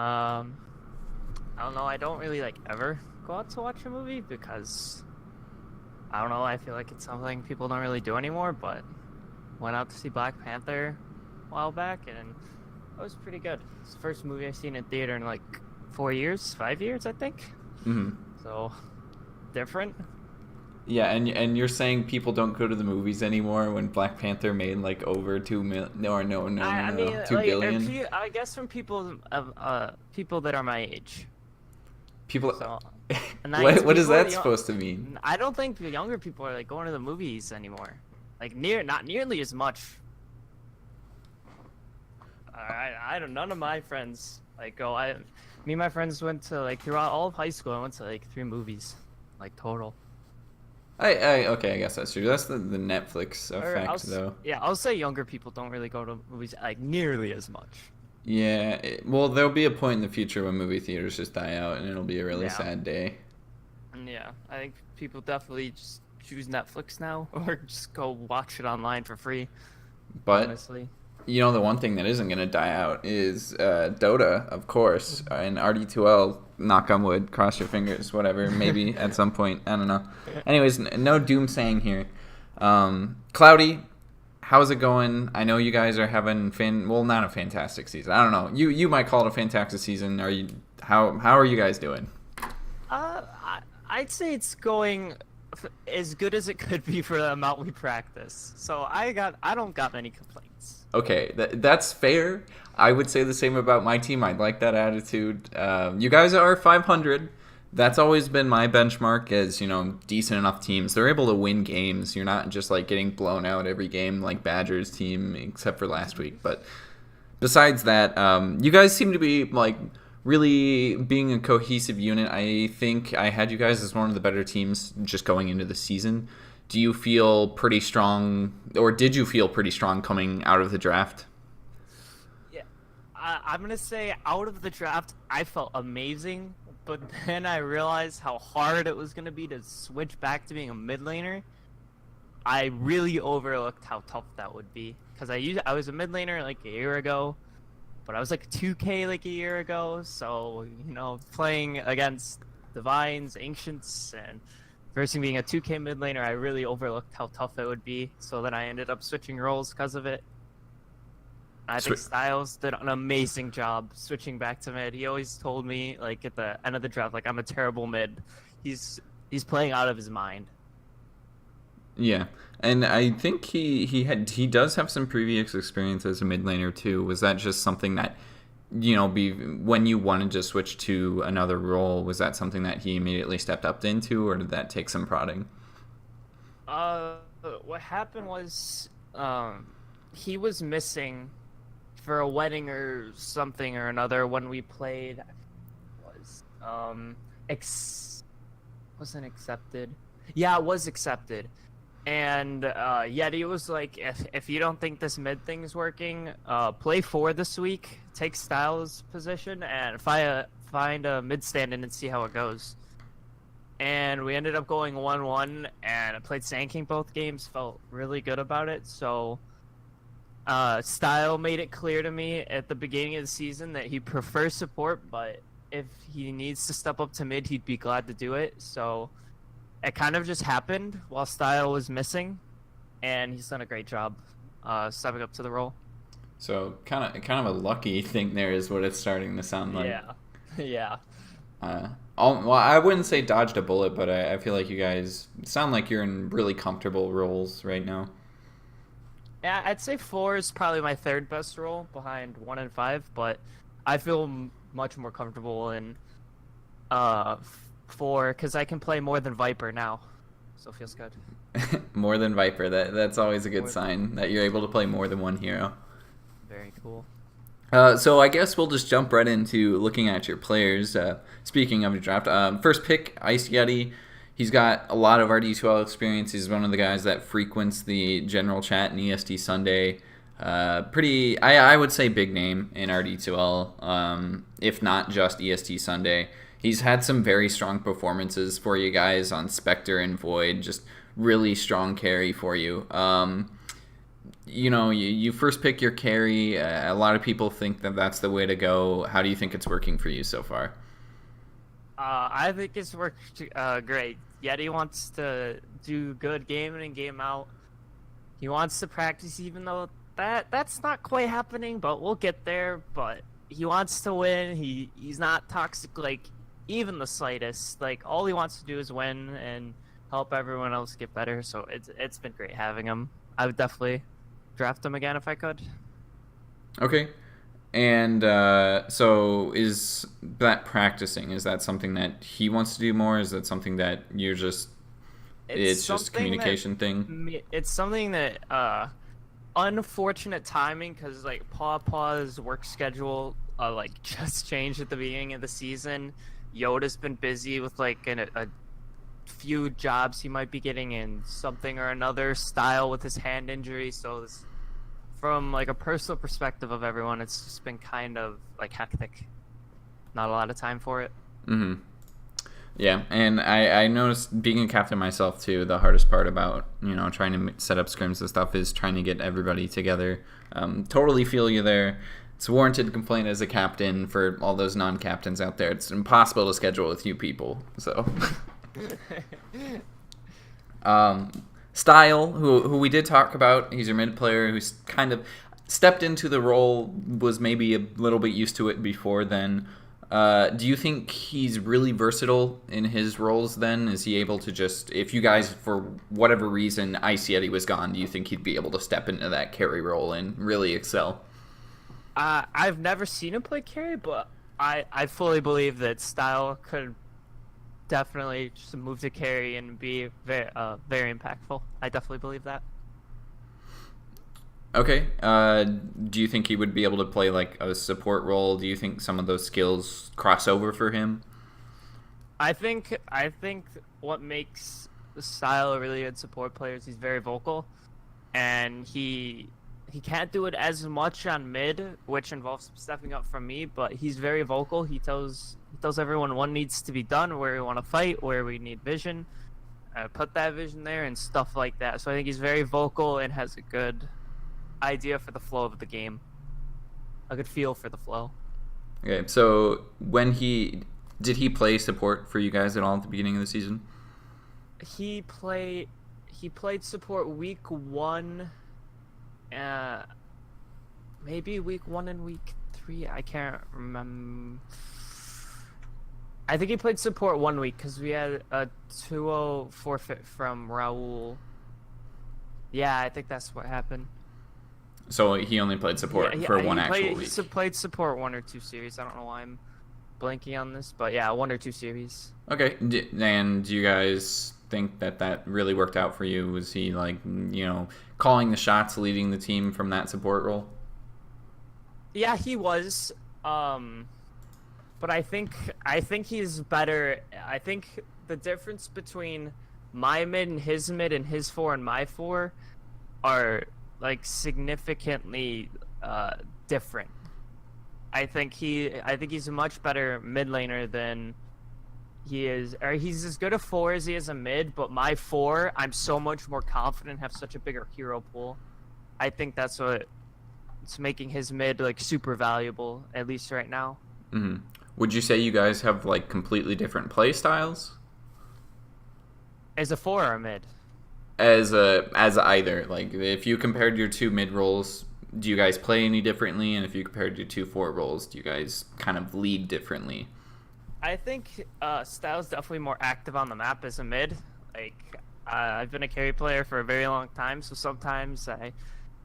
Um, I don't know. I don't really like ever go out to watch a movie because I don't know. I feel like it's something people don't really do anymore. But went out to see Black Panther a while back, and it was pretty good. It's the first movie I've seen in theater in like 4 years, 5 years, I think. Hmm. So different. Yeah, and you're saying people don't go to the movies anymore when Black Panther made like over 2 mil, I mean, 2 billion. I guess from people of people that are my age. People, So, and I guess what is people, that supposed to mean? I don't think the younger people are like going to the movies anymore. Like not nearly as much. I don't. None of my friends like go. Me and my friends went to like throughout all of high school. I went to like 3 movies, like total. Okay, I guess that's true. That's the Netflix Or effect, though. yeah, I'll say younger people don't really go to movies like nearly as much. Yeah, well, there'll be a point in the future when movie theaters just die out, and it'll be a really Yeah, sad day. and yeah, I think people definitely just choose Netflix now, or just go watch it online for free. But Honestly. the one thing that isn't going to die out is Dota, of course, and RD2L. Knock on wood, cross your fingers, whatever. Maybe at some point, I don't know. Anyways, no doomsaying here. Cloudy, how's it going? I know you guys are having not a fantastic season. I don't know. You might call it a fantastic season. Are you? How are you guys doing? I'd say it's going as good as it could be for the amount we practice. So I don't got many complaints. Okay, that's fair. I would say the same about my team. I'd like that attitude. You guys are 500. That's always been my benchmark as, decent enough teams. They're able to win games. You're not just like getting blown out every game like Badgers team, except for last week. But besides that, you guys seem to be like really being a cohesive unit. I think I had you guys as one of the better teams just going into the season. Do you feel pretty strong, or did you feel pretty strong coming out of the draft? Yeah, I'm gonna say out of the draft, I felt amazing, but then I realized how hard it was gonna be to switch back to being a mid laner. I really overlooked how tough that would be because I was a mid laner like a year ago, but I was like 2K like a year ago. So playing against Divines, Ancients, and versus being a 2K mid laner, I really overlooked how tough it would be. So then I ended up switching roles because of it. I think Styles did an amazing job switching back to mid. He always told me like at the end of the draft, like I'm a terrible mid. He's playing out of his mind. Yeah, and I think he does have some previous experience as a mid laner too. Was that just something that when you wanted to switch to another role, was that something that he immediately stepped up into, or did that take some prodding? Uh, what happened was he was missing for a wedding or something or another when we played. Was wasn't accepted. Yeah, it was accepted. And Yeti was like, if you don't think this mid thing is working, play 4 this week, take Styles' position, and find a mid stand-in and see how it goes. And we ended up going 1-1, and I played Sand King both games, felt really good about it. So Style made it clear to me at the beginning of the season that he prefers support, but if he needs to step up to mid, he'd be glad to do it. So it kind of just happened while Style was missing, and he's done a great job stepping up to the role. So kind of a lucky thing there is what it's starting to sound like. Yeah, yeah. Well, I wouldn't say dodged a bullet, but I feel like you guys sound like you're in really comfortable roles right now. Yeah, I'd say 4 is probably my third best role behind 1 and 5, but I feel much more comfortable in 4 because I can play more than Viper now, so it feels good. More than Viper, that's always a good More, sign that you're able to play more than one hero. very cool. So I guess we'll just jump right into looking at your players. Speaking of your draft, first pick, Ice Yeti. He's got a lot of RD2L experience. He's one of the guys that frequents the general chat in EST Sunday. I would say big name in RD2L, if not just EST Sunday. He's had some very strong performances for you guys on Spectre and Void, just really strong carry for you. you first pick your carry. A lot of people think that that's the way to go. How do you think it's working for you so far? I think it's worked great. Yeti wants to do good game in and game out. He wants to practice, even though that's not quite happening, but we'll get there. But he wants to win. He's not toxic, like, even the slightest. Like, all he wants to do is win and help everyone else get better. So it's been great having him. I would definitely draft him again if I could. Okay. And so is that practicing? Is that something that he wants to do more? Is that something that you're just it's just communication thing? It's something that unfortunate timing, because like Paw's work schedule like just changed at the beginning of the season. Yoda's been busy with like a few jobs he might be getting in something or another style with his hand injury, so from like a personal perspective of everyone, it's just been kind of like hectic. Not a lot of time for it. Mm-hmm. Yeah, and I noticed being a captain myself too, the hardest part about trying to set up scrims and stuff is trying to get everybody together. Totally feel you there. It's a warranted complaint as a captain for all those non-captains out there. It's impossible to schedule with you people. So, Style, who we did talk about, he's your mid player who's kind of stepped into the role, was maybe a little bit used to it before then. Do you think he's really versatile in his roles then? Is he able to just, if you guys, for whatever reason, Ice Yeti was gone, do you think he'd be able to step into that carry role and really excel? I've never seen him play carry, but I fully believe that Style could definitely just move to carry and be very impactful. I definitely believe that. Okay. Do you think he would be able to play like a support role? Do you think some of those skills cross over for him? I think what makes Style a really good support player is he's very vocal, and he can't do it as much on mid, which involves stepping up from me, but he's very vocal. He tells everyone what needs to be done, where we want to fight, where we need vision, put that vision there, and stuff like that. So I think he's very vocal and has a good idea for the flow of the game, a good feel for the flow. Okay, so did he play support for you guys at all at the beginning of the season? He played support week 1. Maybe week 1 and week 3. I can't remember. I think he played support 1 week because we had a 2-0 forfeit from Raul. Yeah, I think that's what happened. So he only played support for one actual week. He played support 1 or 2 series. I don't know why I'm blanking on this, but yeah, 1 or 2 series. Okay, and do you guys think that really worked out for you? Was he like, calling the shots, leading the team from that support role? Yeah, he was. But I think he's better. I think the difference between my mid and his 4 and my 4 are like significantly different. I think he's a much better mid laner than he is, or he's as good a 4 as he is a mid, but my 4, I'm so much more confident, have such a bigger hero pool. I think that's what it's making his mid like super valuable, at least right now. Mm-hmm. Would you say you guys have like completely different play styles? As a 4 or a mid? As either. Like, if you compared your 2 mid roles, do you guys play any differently? And if you compared your 2 4 roles, do you guys kind of lead differently? I think Style's definitely more active on the map as a mid. Like, I've been a carry player for a very long time, so sometimes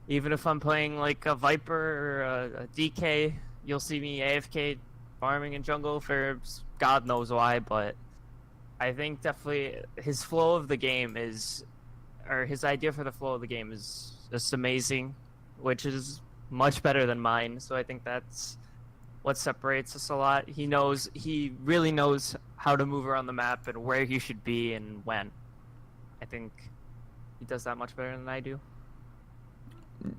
even if I'm playing like a Viper or a DK, you'll see me AFK farming in jungle for God knows why, but I think definitely his flow of the game his idea for the flow of the game is just amazing, which is much better than mine. So I think that's what separates us a lot. He really knows how to move around the map and where he should be and when. I think he does that much better than I do.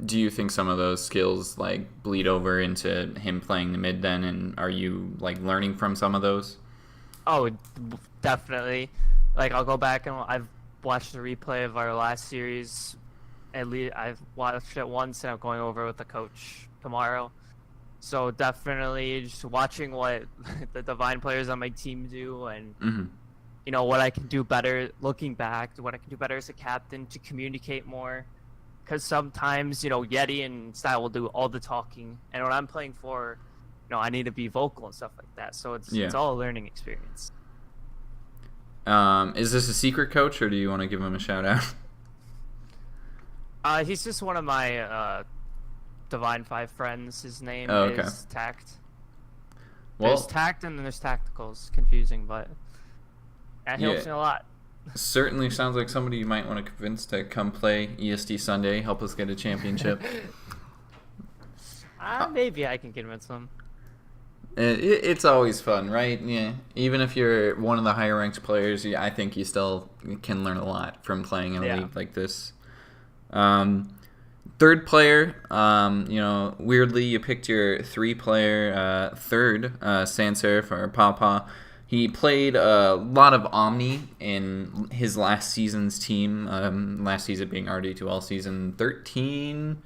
Do you think some of those skills like bleed over into him playing the mid then, and are you like learning from some of those? Oh, definitely. Like, I'll go back and I've watched the replay of our last series, at least I've watched it once, and I'm going over with the coach tomorrow. So definitely just watching what the Divine players on my team do, and what I can do better. Looking back, what I can do better as a captain to communicate more. Because sometimes Yeti and Style will do all the talking, and when I'm playing for, I need to be vocal and stuff like that. So it's all a learning experience. Is this a secret coach, or do you want to give him a shout out? He's just one of my Divine 5 friends. His name is Tact. Well, there's Tact and then there's Tacticals. Confusing, but that helps me a lot. Certainly sounds like somebody you might want to convince to come play ESD Sunday, help us get a championship. Maybe I can convince them. It's always fun, right? Yeah. Even if you're one of the higher ranked players, I think you still can learn a lot from playing in a league like this. Third player, weirdly you picked your 3-player third, Sans Serif or Papa. He played a lot of Omni in his last season's team, last season being RD2L season 13.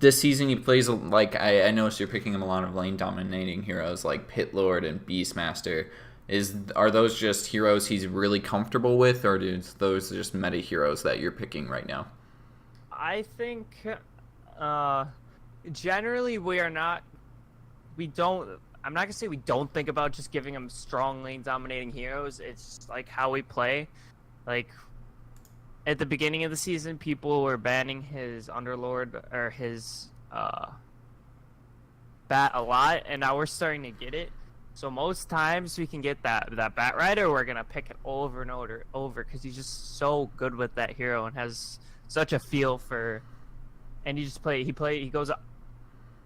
This season he plays, I noticed you're picking him a lot of lane dominating heroes like Pit Lord and Beastmaster. Are those just heroes he's really comfortable with, or are those just meta heroes that you're picking right now? I think generally I'm not gonna say we don't think about just giving him strong lane dominating heroes. It's just like how we play. Like at the beginning of the season, people were banning his Underlord or his Bat a lot, and now we're starting to get it. So most times we can get that Bat Rider, we're gonna pick it over and over because he's just so good with that hero and has such a feel for. And he goes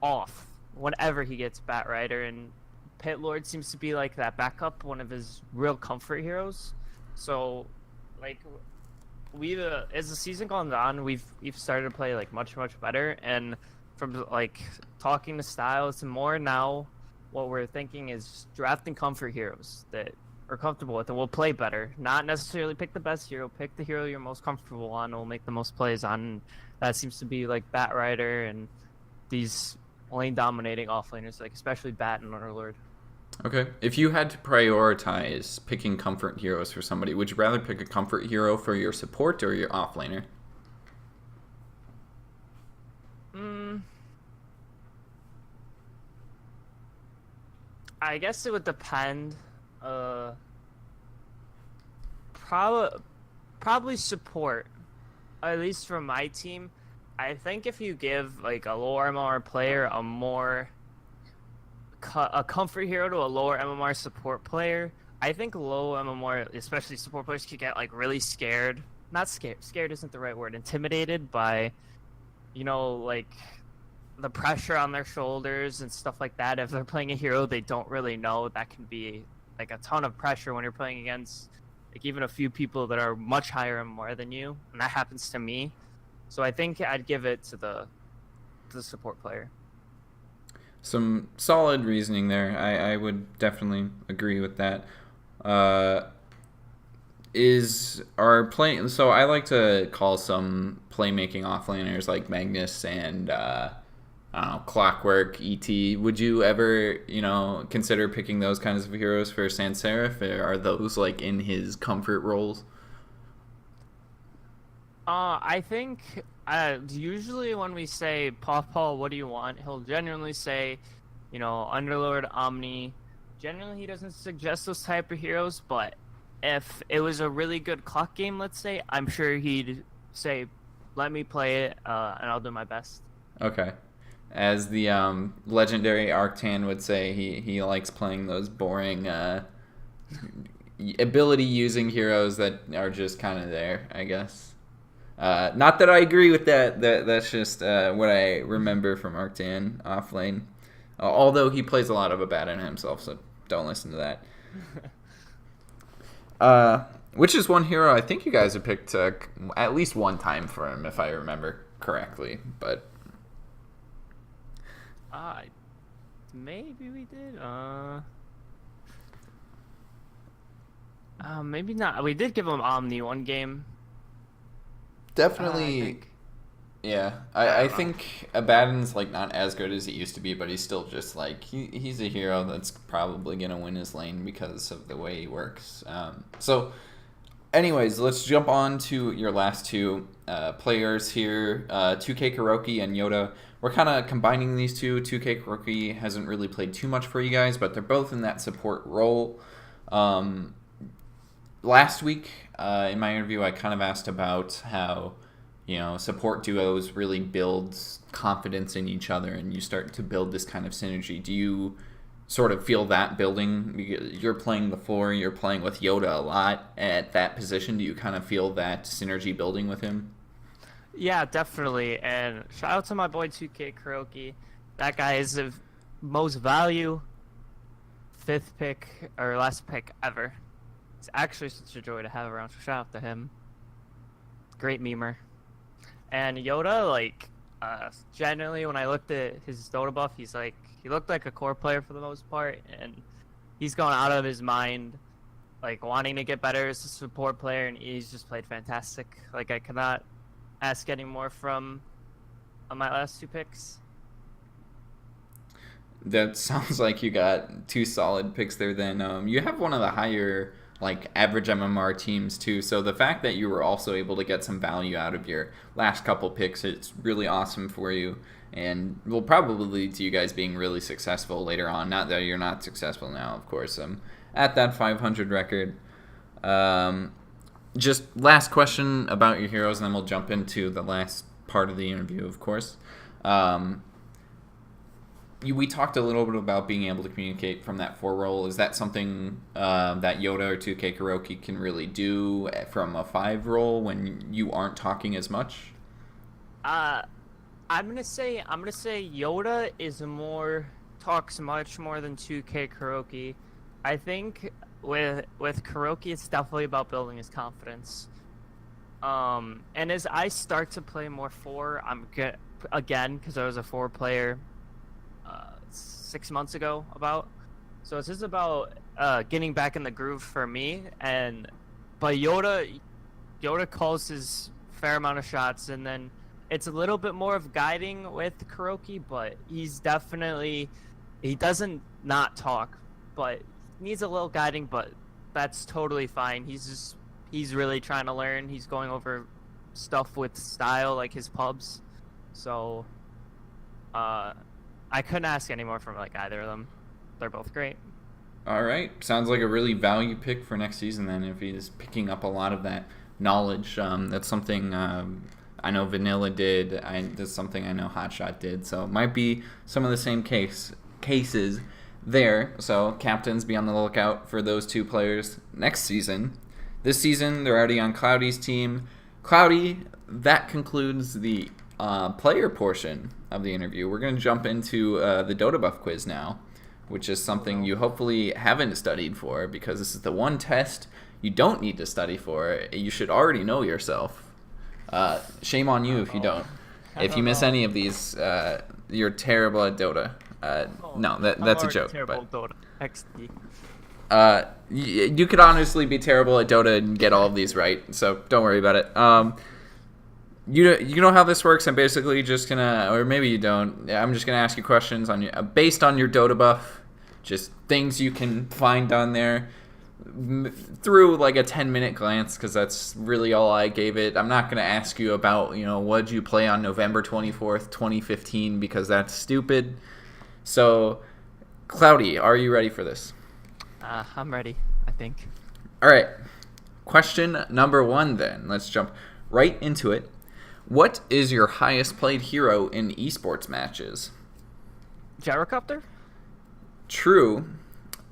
off whenever he gets Bat Rider, and Pit Lord seems to be like that backup, one of his real comfort heroes. So, like, we've as the season goes on, we've started to play like much better, and from like talking to Styles and more now, what we're thinking is drafting comfort heroes that are comfortable with, and we'll play better. Not necessarily pick the best hero, pick the hero you're most comfortable on, and will make the most plays on. That seems to be like Bat Rider and these lane dominating offlaners, like especially Bat and Underlord. Okay. If you had to prioritize picking comfort heroes for somebody, would you rather pick a comfort hero for your support or your offlaner? I guess it would depend. Probably support, at least for my team. I think if you give like a lower MMR player a comfort hero to a lower MMR support player, I think low MMR, especially support players, could get like really scared. Not scared. Scared isn't the right word. Intimidated by, like the pressure on their shoulders and stuff like that. If they're playing a hero they don't really know, that can be like a ton of pressure when you're playing against like even a few people that are much higher MMR than you, and that happens to me. So I think I'd give it to the support player. Some solid reasoning there. I would definitely agree with that. So I like to call some playmaking offlaners like Magnus and Clockwork, ET. Would you ever, consider picking those kinds of heroes for Sans Serif? Are those like in his comfort roles? I think usually when we say, Paul, what do you want? He'll genuinely say, Underlord, Omni. Generally, he doesn't suggest those type of heroes, but if it was a really good clock game, let's say, I'm sure he'd say, let me play it, and I'll do my best. Okay. As the legendary Arctan would say, he likes playing those boring ability-using heroes that are just kind of there, I guess. Not that I agree with that. That's just what I remember from Arctan offlane. Although he plays a lot of Abaddon himself, so don't listen to that. Which is one hero I think you guys have picked at least one time for him, if I remember correctly. But maybe we did. Maybe not. We did give him Omni one game. definitely Yeah, I I don't know. think Abaddon's like not as good as he used to be, but he's still just like he's a hero that's probably gonna win his lane because of the way he works. So, anyways, let's jump on to your last two players here, 2K Kuroki and Yoda. We're kind of combining these two. 2K Kuroki hasn't really played too much for you guys, but they're both in that support role. Um, Last week, in my interview, I kind of asked about how, support duos really build confidence in each other and you start to build this kind of synergy. Do you sort of feel that building? You're playing the floor, you're playing with Yoda a lot at that position. Do you kind of feel that synergy building with him? Yeah, definitely. And shout out to my boy 2K Kuroki. That guy is the most value fifth pick or last pick ever. It's actually such a joy to have around. So shout out to him. Great memer. And Yoda, like, genuinely, when I looked at his Dota buff, he looked like a core player for the most part, and he's gone out of his mind, like wanting to get better as a support player, and he's just played fantastic. Like, I cannot ask any more from my last two picks. That sounds like you got two solid picks there. Then you have one of the higher like average MMR teams too. So the fact that you were also able to get some value out of your last couple picks, it's really awesome for you, and will probably lead to you guys being really successful later on. Not that you're not successful now, of course. At that 500 record. Just last question about your heroes, and then we'll jump into the last part of the interview, of course. We talked a little bit about being able to communicate from that 4 role. Is that something that Yoda or 2K Kuroki can really do from a 5 role when you aren't talking as much? I'm gonna say Yoda talks much more than 2K Kuroki. I think with Kuroki, it's definitely about building his confidence. And as I start to play more 4, again, because I was a 4 player 6 months ago so it's just about getting back in the groove for me. But Yoda calls his fair amount of shots, and then it's a little bit more of guiding with Kuroki, but he doesn't not talk, but needs a little guiding, but that's totally fine. He's really trying to learn. He's going over stuff with style, like his pubs. So I couldn't ask any more from like either of them. They're both great. All right. Sounds like a really value pick for next season then, if he's picking up a lot of that knowledge. That's something I know Vanilla did. That's something I know Hotshot did. So it might be some of the same cases there. So captains, be on the lookout for those two players next season. This season, they're already on Cloudy's team. Cloudy, that concludes the player portion of the interview. We're going to jump into the Dota buff quiz now, which is something you hopefully haven't studied for, because this is the one test you don't need to study for. You should already know yourself. Shame on you if you don't. If you miss any of these, you're terrible at Dota. No, that's a joke. Terrible at Dota. XD. You could honestly be terrible at Dota and get all of these right, so don't worry about it. You know how this works. I'm basically just gonna, or maybe you don't. I'm just gonna ask you questions based on your Dota buff, just things you can find on there through like a 10-minute glance, because that's really all I gave it. I'm not gonna ask you about what'd you play on November 24th, 2015, because that's stupid. So, Cloudy, are you ready for this? I'm ready, I think. All right. Question number 1 then. Let's jump right into it. What is your highest played hero in esports matches? Gyrocopter? True.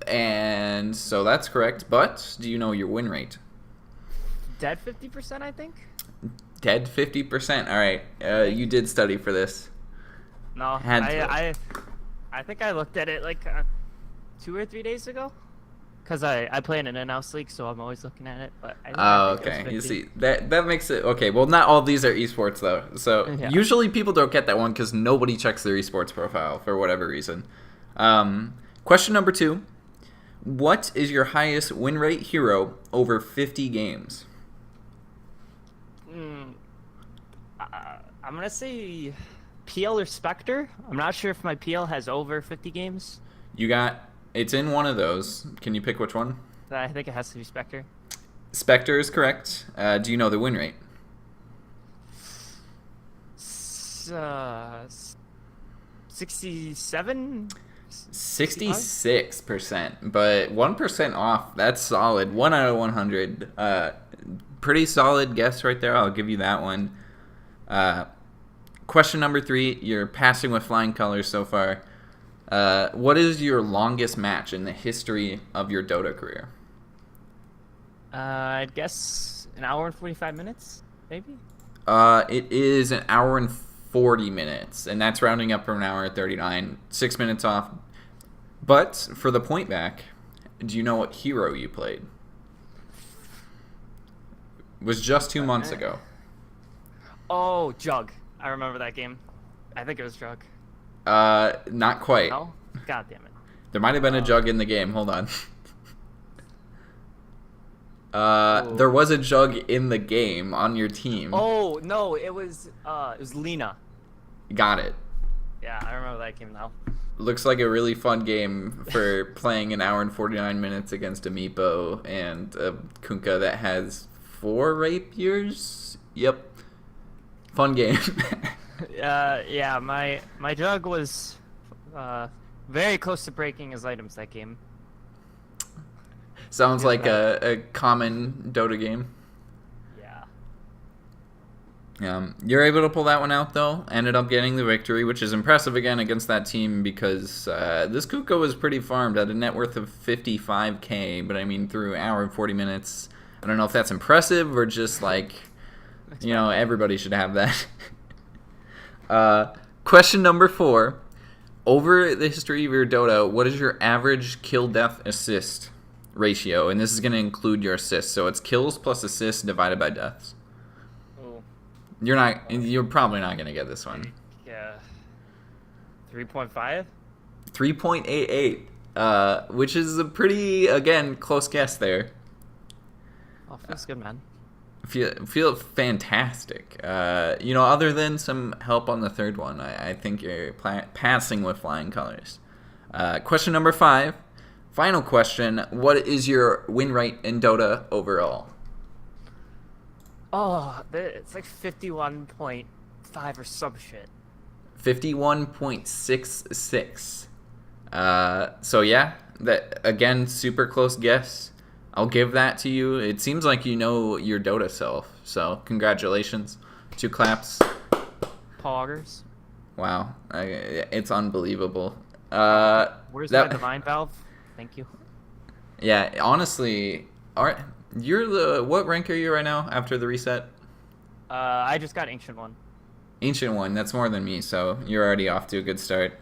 And so that's correct, but do you know your win rate? Dead 50%, I think? Dead 50%. All right. You did study for this. No, I think I looked at it like 2 or 3 days ago. Because I play in an in-house league, so I'm always looking at it. But I think okay. You see, that makes it... Okay, well, not all these are esports, though. So yeah. Usually people don't get that one because nobody checks their esports profile for whatever reason. Question number 2. What is your highest win rate hero over 50 games? I'm I'm gonna say PL or Spectre. I'm not sure if my PL has over 50 games. It's in one of those. Can you pick which one? I think it has to be Spectre. Spectre is correct. Do you know the win rate? 67? 66%, but 1% off. That's solid. 1 out of 100. Pretty solid guess right there. I'll give you that one. Question number 3. You're passing with flying colors so far. What is your longest match in the history of your Dota career? I'd guess an hour and 45 minutes, maybe? It is an hour and 40 minutes, and that's rounding up from an hour and 39. 6 minutes off. But for the point back, do you know what hero you played? It was just 2 months ago. Oh, Jug. I remember that game. I think it was Jug. Not quite. No? God damn it. There might have been a Jug in the game. Hold on. There was a Jug in the game on your team. Oh, no, it was Lena. Got it. Yeah, I remember that game now. Looks like a really fun game for playing an hour and 49 minutes against a Meepo and a Kunkka that has 4 rapiers. Yep. Fun game. Yeah, my Jug was very close to breaking his items that game. Sounds like a common Dota game. Yeah. You're able to pull that one out, though. Ended up getting the victory, which is impressive again against that team because this Kuko was pretty farmed at a net worth of 55k. But I mean, through an hour and 40 minutes, I don't know if that's impressive or just like, you know, everybody should have that. Question number 4. Over the history of your Dota, what is your average kill-death assist ratio? And this is going to include your assists. So it's kills plus assists divided by deaths. You're probably not going to get this one. Yeah. 3.5? 3.88, which is a pretty, again, close guess there. Oh, feels good, man. Feel fantastic. You know, other than some help on the third one, I think you're passing with flying colors. Question number 5. Final question. What is your win rate in Dota overall? Oh, it's like 51.5 or some shit. 51.66. So yeah, that again, super close guess. I'll give that to you. It seems like you know your Dota self. So congratulations. 2 claps. Poggers. Wow, it's unbelievable. Where's my divine valve? Thank you. Yeah, honestly, what rank are you right now after the reset? I just got Ancient 1. Ancient 1, that's more than me, so you're already off to a good start.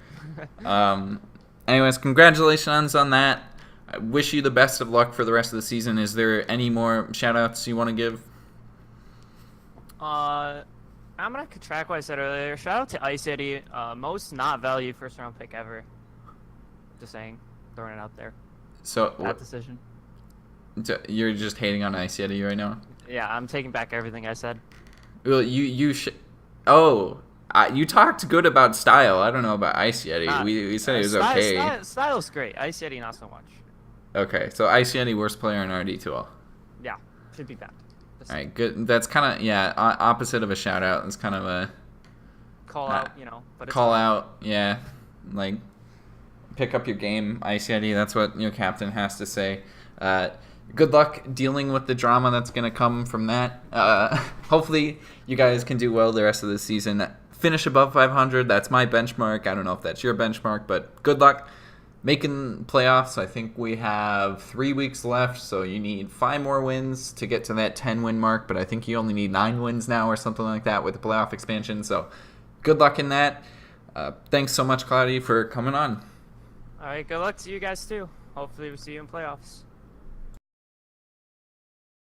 Anyways, congratulations on that. I wish you the best of luck for the rest of the season. Is there any more shout-outs you want to give? I'm going to contract what I said earlier. Shout out to Ice Eddie. Most not valued first-round pick ever. Just saying. Throwing it out there. So Bad decision. You're just hating on Ice Yeti right now? Yeah, I'm taking back everything I said. Well, you talked good about Style. I don't know about Ice Yeti. We said it was okay. Style's great. Ice Yeti not so much. Okay, so Ice Yeti, worst player in RD2L. Yeah, should be bad. All right, good. That's kind of, opposite of a shout out. It's kind of a call out, but it's call out. Yeah, like pick up your game, Ice Yeti. That's what your captain has to say. Good luck dealing with the drama that's going to come from that. Hopefully, you guys can do well the rest of the season. Finish above 500. That's my benchmark. I don't know if that's your benchmark, but good luck making playoffs. I think we have 3 weeks left, so you need 5 more wins to get to that 10-win mark, but I think you only need 9 wins now or something like that with the playoff expansion, so good luck in that. Thanks so much, Cloudy, for coming on. All right, good luck to you guys, too. Hopefully we'll see you in playoffs.